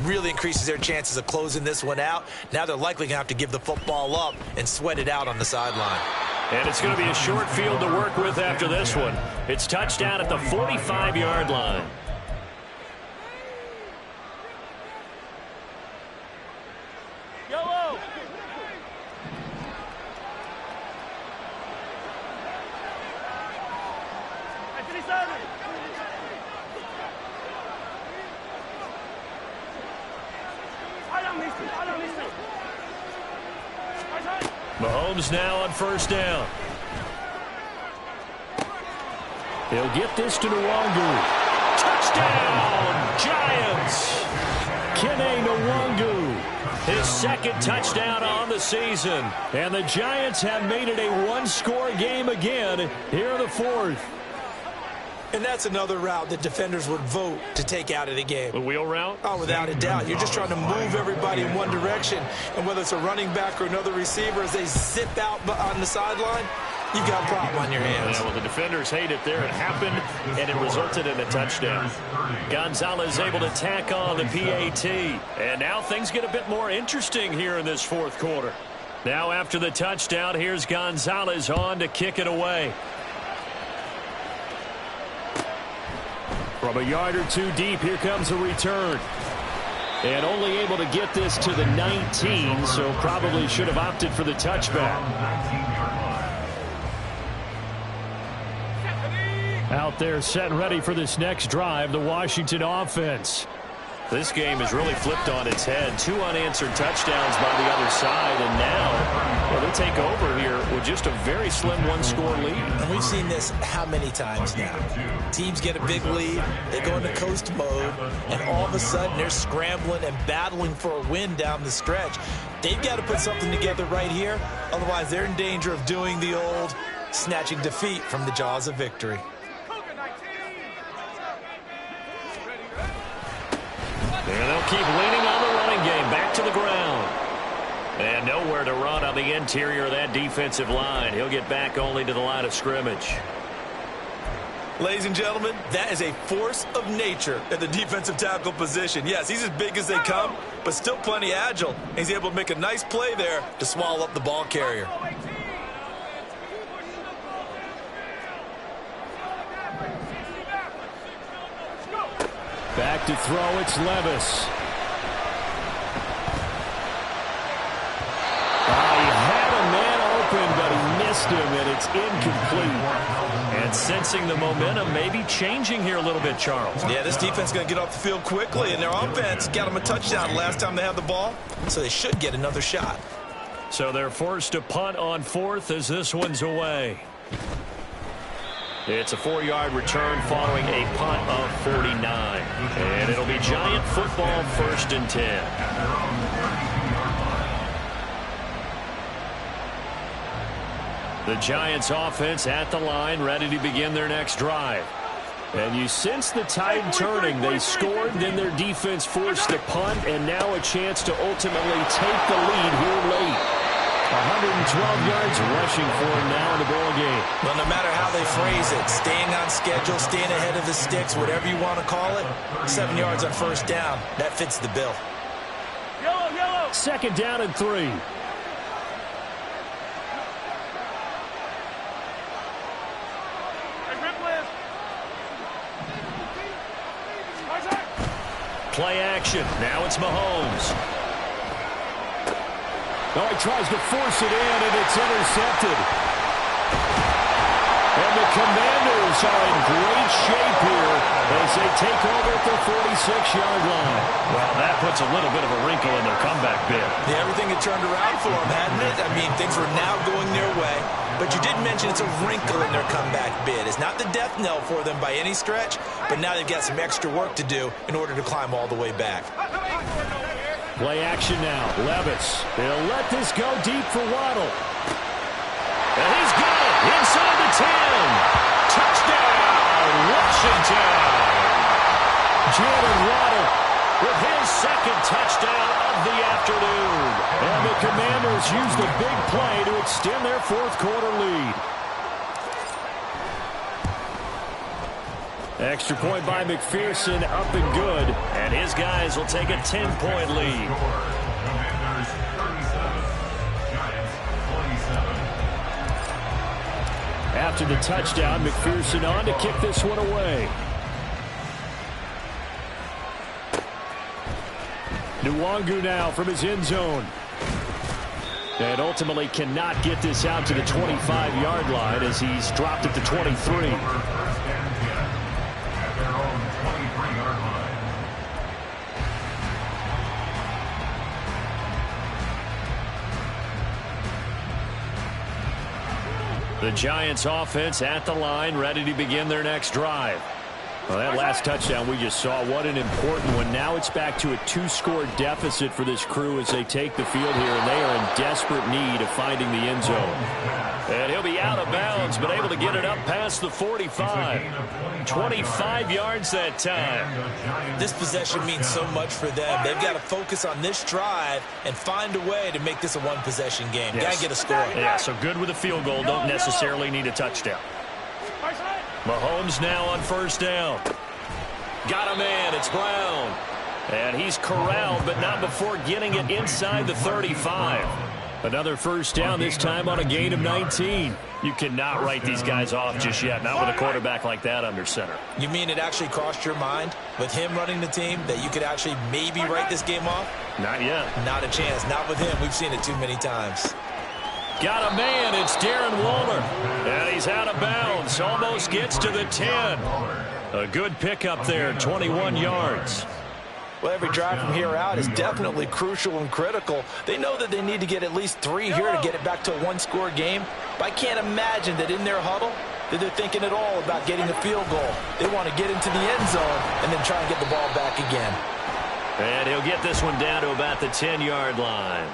really increases their chances of closing this one out. Now they're likely going to have to give the football up and sweat it out on the sideline. And it's going to be a short field to work with after this one. It's touchdown at the 45-yard line. Yellow. Mahomes now on 1st down. He'll get this to Nwangu. Touchdown, Giants! Kene Nwangu, his 2nd touchdown on the season. And the Giants have made it a 1-score game again here in the 4th. And that's another route that defenders would vote to take out of the game. The wheel route? Oh, without a doubt. You're just trying to move everybody in one direction. And whether it's a running back or another receiver, as they zip out on the sideline, you've got a problem on your hands. Yeah, well, the defenders hate it there. It happened, and it resulted in a touchdown. Gonzalez able to tack on the PAT. And now things get a bit more interesting here in this fourth quarter. Now after the touchdown, here's Gonzalez on to kick it away. From a yard or two deep, here comes a return. And only able to get this to the 19, so probably should have opted for the touchback. Out there set and ready for this next drive, the Washington offense. This game has really flipped on its head. 2 unanswered touchdowns by the other side, and now they take over here with just a very slim one-score lead. And we've seen this how many times now? Teams get a big lead, they go into coast mode, and all of a sudden they're scrambling and battling for a win down the stretch. They've got to put something together right here, otherwise they're in danger of doing the old snatching defeat from the jaws of victory. And they'll keep leaning on the running game. Back to the ground. And nowhere to run on the interior of that defensive line. He'll get back only to the line of scrimmage. Ladies and gentlemen, that is a force of nature at the defensive tackle position. Yes, he's as big as they come, but still plenty agile. He's able to make a nice play there to swallow up the ball carrier. Back to throw, it's Levis. He had a man open, but he missed him, and it's incomplete. And sensing the momentum maybe changing here a little bit, Charles. Yeah, this defense is going to get off the field quickly, and their offense got them a touchdown last time they had the ball, so they should get another shot. So they're forced to punt on 4th as this one's away. It's a 4-yard return following a punt of 49. And it'll be Giant football, 1st and 10. The Giants offense at the line, ready to begin their next drive. And you sense the tide turning. They scored, then their defense forced the punt, and now a chance to ultimately take the lead here late. 112 yards rushing for him now in the ball game. Well, no matter how they phrase it, staying on schedule, staying ahead of the sticks, whatever you want to call it, 7 yards on 1st down, that fits the bill. Yellow, yellow. 2nd down and 3. Play action. Now it's Mahomes. Oh, he tries to force it in, and it's intercepted. And the Commanders are in great shape here as they take over at the 46-yard line. Well, that puts a little bit of a wrinkle in their comeback bid. Yeah, everything had turned around for them, hadn't it? I mean, things were now going their way. But you did mention it's a wrinkle in their comeback bid. It's not the death knell for them by any stretch, but now they've got some extra work to do in order to climb all the way back. Play action now. Levis. They'll let this go deep for Waddle. And he's got it inside the 10. Touchdown, Washington. Jalen Waddle with his 2nd touchdown of the afternoon. And the Commanders use the big play to extend their 4th quarter lead. Extra point by McPherson, up and good. And his guys will take a 10-point lead. After the touchdown, McPherson on to kick this one away. Nwangu now from his end zone. And ultimately cannot get this out to the 25-yard line as he's dropped at the 23. The Giants offense at the line, ready to begin their next drive. Well, that last touchdown we just saw, what an important one. Now it's back to a 2-score deficit for this crew as they take the field here, and they are in desperate need of finding the end zone. And he'll be out of bounds, but able to get it up past the 45. 25 yards that time. This possession means so much for them. They've got to focus on this drive and find a way to make this a one-possession game. Yes. Got to get a score. Yeah, so good with a field goal. Don't necessarily need a touchdown. Mahomes now on first down. Got a man. It's Brown. And he's corralled, but not before getting it inside the 35. Another first down, this time on a gain of 19. You cannot write these guys off just yet, not with a quarterback like that under center. You mean it actually crossed your mind with him running the team that you could actually maybe write this game off? Not yet. Not a chance. Not with him. We've seen it too many times. Got a man. It's Darren Waller. And he's out of bounds. Almost gets to the 10. A good pickup there, 21 yards. Well, every drive from here out is definitely crucial and critical. They know that they need to get at least 3 here to get it back to a one-score game. But I can't imagine that in their huddle that they're thinking at all about getting a field goal. They want to get into the end zone and then try and get the ball back again. And he'll get this one down to about the 10-yard line.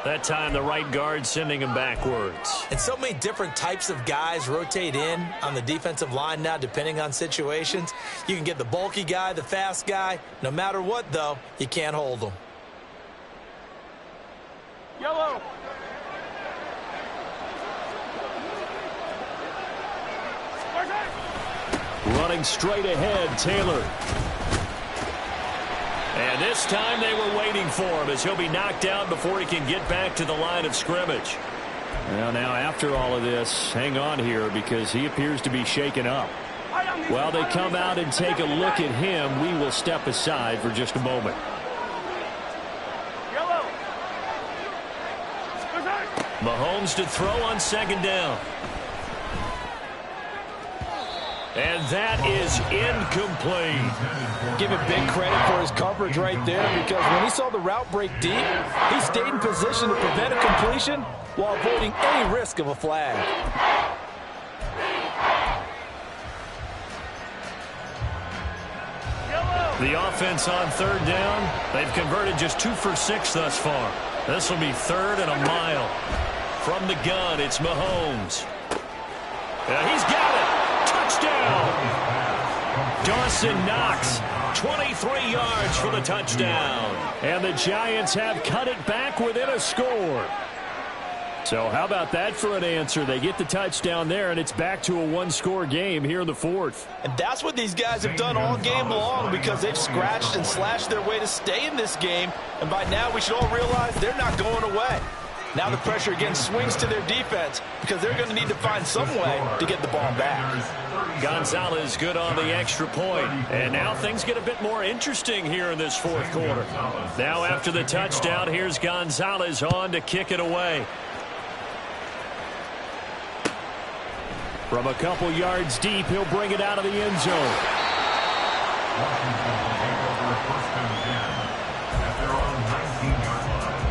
That time, the right guard sending him backwards. And so many different types of guys rotate in on the defensive line now, depending on situations. You can get the bulky guy, the fast guy. No matter what, though, you can't hold them. Yellow. Running straight ahead, Taylor. And this time they were waiting for him as he'll be knocked out before he can get back to the line of scrimmage. Well, now after all of this, hang on here because he appears to be shaken up. While they come out and take a look at him, we will step aside for just a moment. Yellow. Mahomes to throw on second down. And that is incomplete. Give him big credit for his coverage right there because when he saw the route break deep, he stayed in position to prevent a completion while avoiding any risk of a flag. The offense on third down. They've converted just 2 for 6 thus far. This will be 3rd and a mile. From the gun, it's Mahomes. He's got it. Touchdown! Dawson Knox, 23 yards for the touchdown. And the Giants have cut it back within a score. So how about that for an answer? They get the touchdown there, and it's back to a one-score game here in the 4th. And that's what these guys have done all game long because they've scratched and slashed their way to stay in this game. And by now we should all realize they're not going away. Now the pressure again swings to their defense because they're going to need to find some way to get the ball back. Gonzalez good on the extra point. And now things get a bit more interesting here in this 4th quarter. Now after the touchdown, here's Gonzalez on to kick it away. From a couple yards deep, he'll bring it out of the end zone. Washington will take over first and 10 at their own 19-yard line.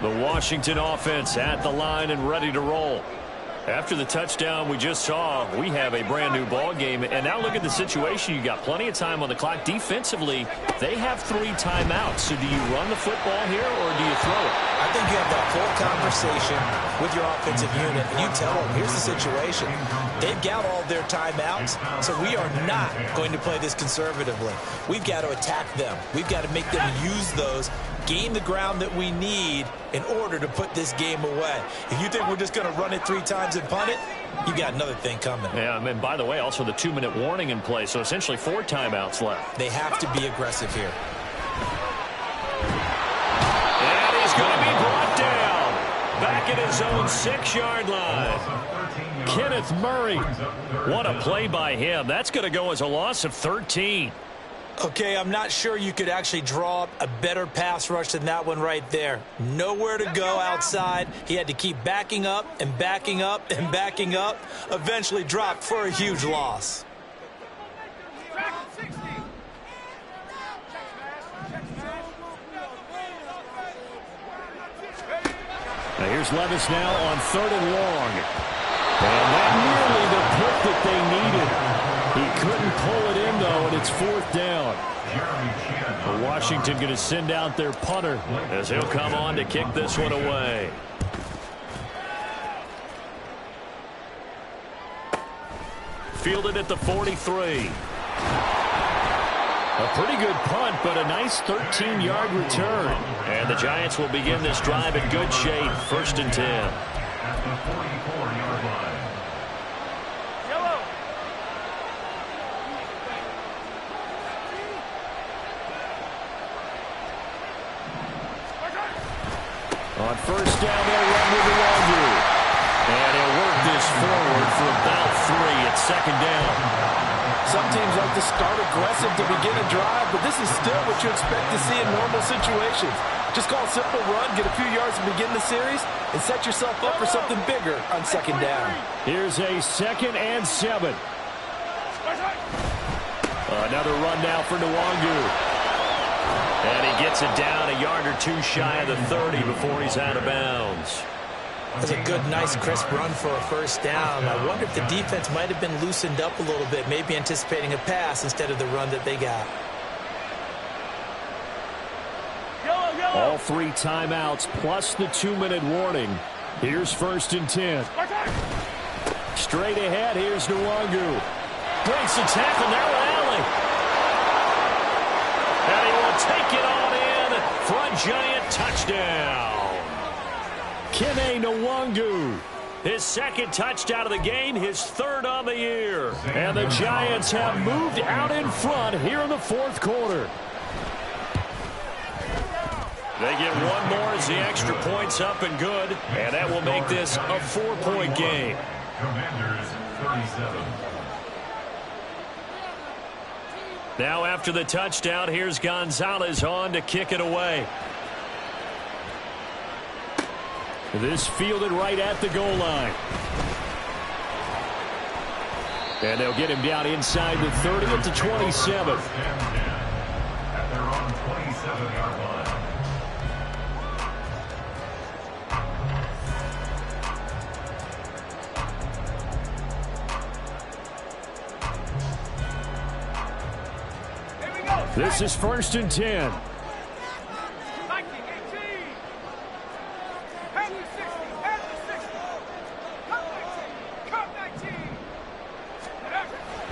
The Washington offense at the line and ready to roll. After the touchdown we just saw, we have a brand new ball game. And now look at the situation. You got plenty of time on the clock. Defensively, they have 3 timeouts. So do you run the football here or do you throw it? I think you have that full conversation with your offensive unit, and you tell them, here's the situation. They've got all their timeouts, so we are not going to play this conservatively. We've got to attack them. We've got to make them use those, gain the ground that we need in order to put this game away. If you think we're just going to run it 3 times and punt it, you got another thing coming. Yeah, and by the way, also the 2-minute warning in play, so essentially 4 timeouts left. They have to be aggressive here. And he's going to be brought down back at his own 6-yard line. Kenneth Murray. What a play by him. That's going to go as a loss of 13. Okay, I'm not sure you could actually draw up a better pass rush than that one right there. Nowhere to go outside. He had to keep backing up and backing up and backing up. Eventually dropped for a huge loss. Now here's Levis now on 3rd and long. And that nearly the pick that they needed. He couldn't pull it in, though, and it's 4th down. Washington going to send out their punter as he'll come on to kick this one away. Fielded at the 43. A pretty good punt, but a nice 13-yard return. And the Giants will begin this drive in good shape. 1st and 10. At the 44-yard line. Yellow. On 1st down, they'll run with the long view. And he'll work this forward for about 3 at 2nd down. Some teams like to start aggressive to begin a drive, but this is still what you expect to see in normal situations. Just call a simple run, get a few yards to begin the series, and set yourself up for something bigger on 2nd down. Here's a 2nd and 7. Another run now for Nwangu. And he gets it down a yard or 2 shy of the 30 before he's out of bounds. That's a good, nice, crisp run for a 1st down. I wonder if the defense might have been loosened up a little bit, maybe anticipating a pass instead of the run that they got. All 3 timeouts plus the 2-minute warning. Here's 1st and 10. Straight ahead, here's Nwangu. Breaks the tackle, narrow alley. And he will take it on in for a Giant touchdown. Kene Nwangu, his 2nd touchdown of the game, his 3rd on the year. And the Giants have moved out in front here in the 4th quarter. They get one more as the extra point's up and good. And that will make this a 4-point game. Commanders 37. Now after the touchdown, here's Gonzalez on to kick it away. This fielded right at the goal line. And they'll get him down inside the 30 at the 27. At their own 27-yard line. This is 1st and 10.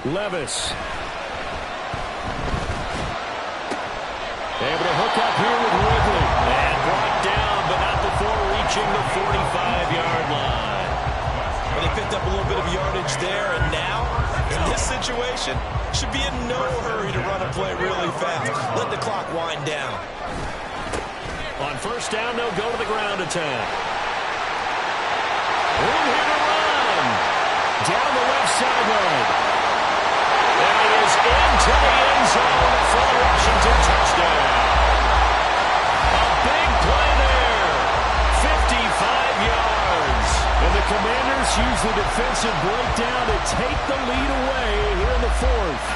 Levis. Able to hook up here with Ridley. And brought down, but not before reaching the 45-yard line. Well, they picked up a little bit of yardage there, and now, in this situation, should be in no hurry to run a play really fast. Let the clock wind down. On 1st down, they'll go to the ground attack. Room here to run. Down the left sideline. And he is into the end zone for the Washington touchdown. A big play there. 55 yards. And the Commanders use the defensive breakdown to take the lead away here in the 4th.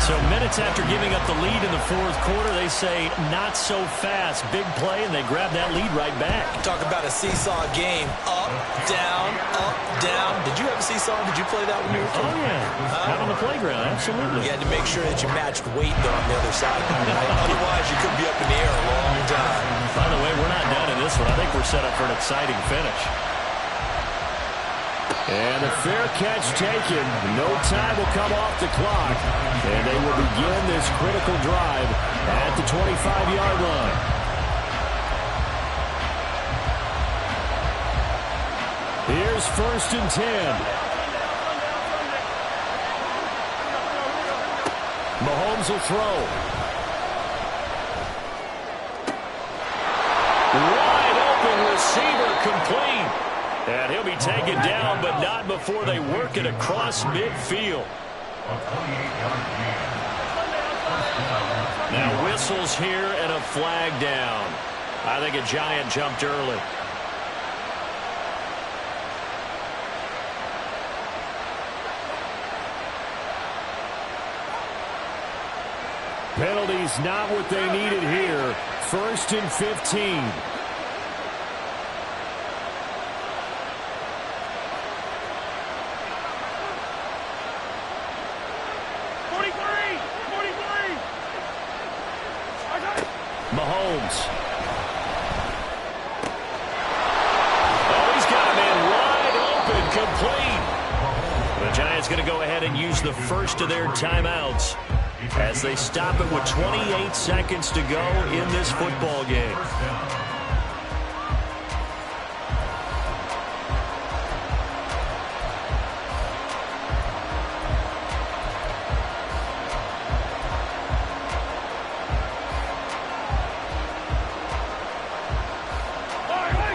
So minutes after giving up the lead in the 4th quarter, they say not so fast. Big play, and they grab that lead right back. Talk about a seesaw game. Up, down, up, down. Did you have a seesaw? Did you play that when you were a kid? Oh, yeah. Out on the playground, absolutely. You had to make sure that you matched weight, though, on the other side. Right? Otherwise, you could be up in the air a long time. By the way, we're not done in this one. I think we're set up for an exciting finish. And a fair catch taken. No time will come off the clock. And they will begin this critical drive at the 25-yard line. Here's 1st and 10. Mahomes will throw. Wide open receiver complete. And he'll be taken down, but not before they work it across midfield. Now whistles here and a flag down. I think a Giant jumped early. Penalties not what they needed here. 1st first and 15. Mahomes. Oh, he's got him in wide open, complete. The Giants going to go ahead and use the first of their timeouts as they stop it with 28 seconds to go in this football game.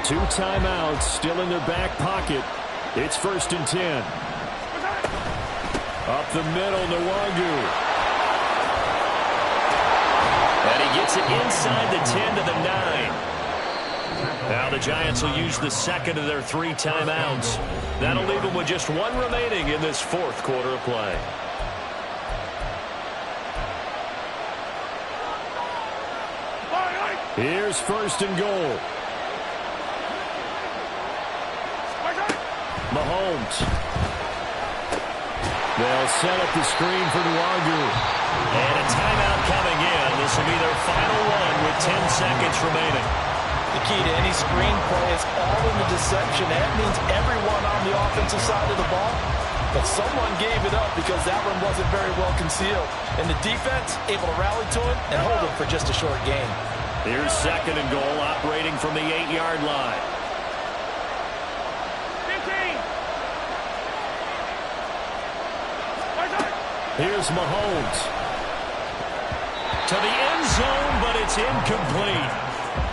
Two timeouts still in their back pocket. It's first and 10. Up the middle, Nwangu. And he gets it inside the 10 to the 9. Now the Giants will use the second of their 3 timeouts. That'll leave them with just 1 remaining in this fourth quarter of play. Here's first and goal. Mahomes. They'll set up the screen for Nwangu. And a timeout coming in. This will be their final one with 10 seconds remaining. The key to any screen play is all in the deception. That means everyone on the offensive side of the ball. But someone gave it up because that one wasn't very well concealed. And the defense able to rally to it and hold it for just a short gain. Here's second and goal, operating from the 8-yard line. Here's Mahomes. To the end zone, but it's incomplete.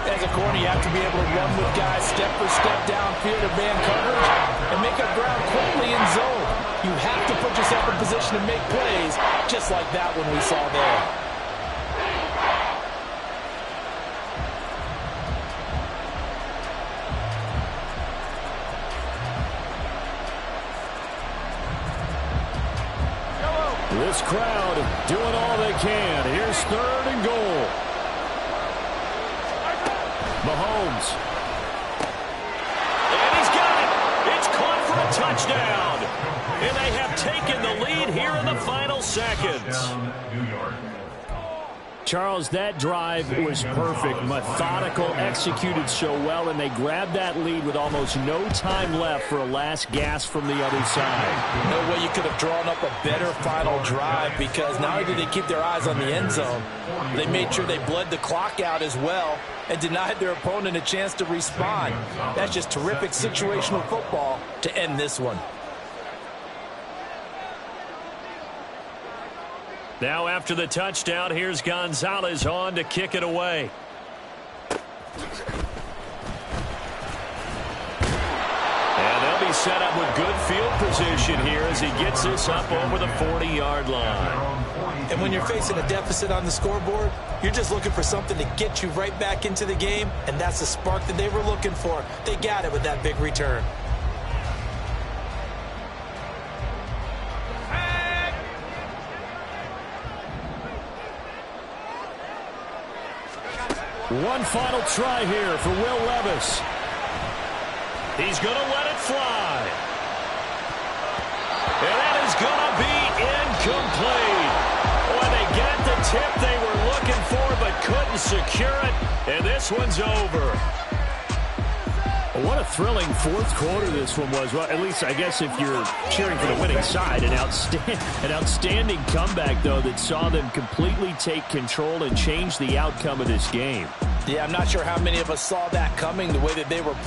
As a corner, you have to be able to run with guys step for step downfield or man coverage and make up ground quickly in zone. You have to put yourself in position to make plays, just like that one we saw there. This crowd doing all they can. Here's third and goal. Mahomes. And he's got it. It's caught for a touchdown. And they have taken the lead here in the final seconds. Charles, that drive was perfect, methodical, executed so well, and they grabbed that lead with almost no time left for a last gasp from the other side. No way you could have drawn up a better final drive, because not only did they keep their eyes on the end zone, they made sure they bled the clock out as well and denied their opponent a chance to respond. That's just terrific situational football to end this one. Now after the touchdown, here's Gonzalez on to kick it away. And they'll be set up with good field position here as he gets this up over the 40-yard line. And when you're facing a deficit on the scoreboard, you're just looking for something to get you right back into the game, and that's the spark that they were looking for. They got it with that big return. One final try here for Will Levis. He's going to let it fly. And that is going to be incomplete. Boy, they got the tip they were looking for but couldn't secure it. And this one's over. What a thrilling fourth quarter this one was. Well, at least I guess if you're cheering for the winning side, an outstanding comeback, though, that saw them completely take control and change the outcome of this game. Yeah, I'm not sure how many of us saw that coming, the way that they were playing.